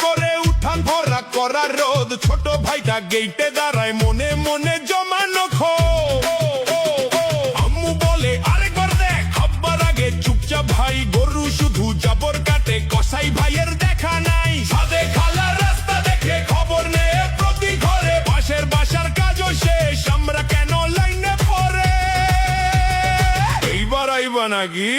করে উঠান ভরা করা রোদ, ছোট ভাইটা গেইটে দাঁড়ায় মনে মনে জমানো ক্ষোভ। আম্মু বলে আরেকবার দেখ, আব্বার আগে চুপচাপ ভাই গরু শুধু জাবর কাটে, কসাই ভাইয়ের দেখা নাই। সাদে খালা রাস্তা দেখে খবর নে প্রতি ঘরে, পাশের বাসার কাজও শেষ, আমরা কেন লাইনে পড়ে। এইবার আইবা নাকি?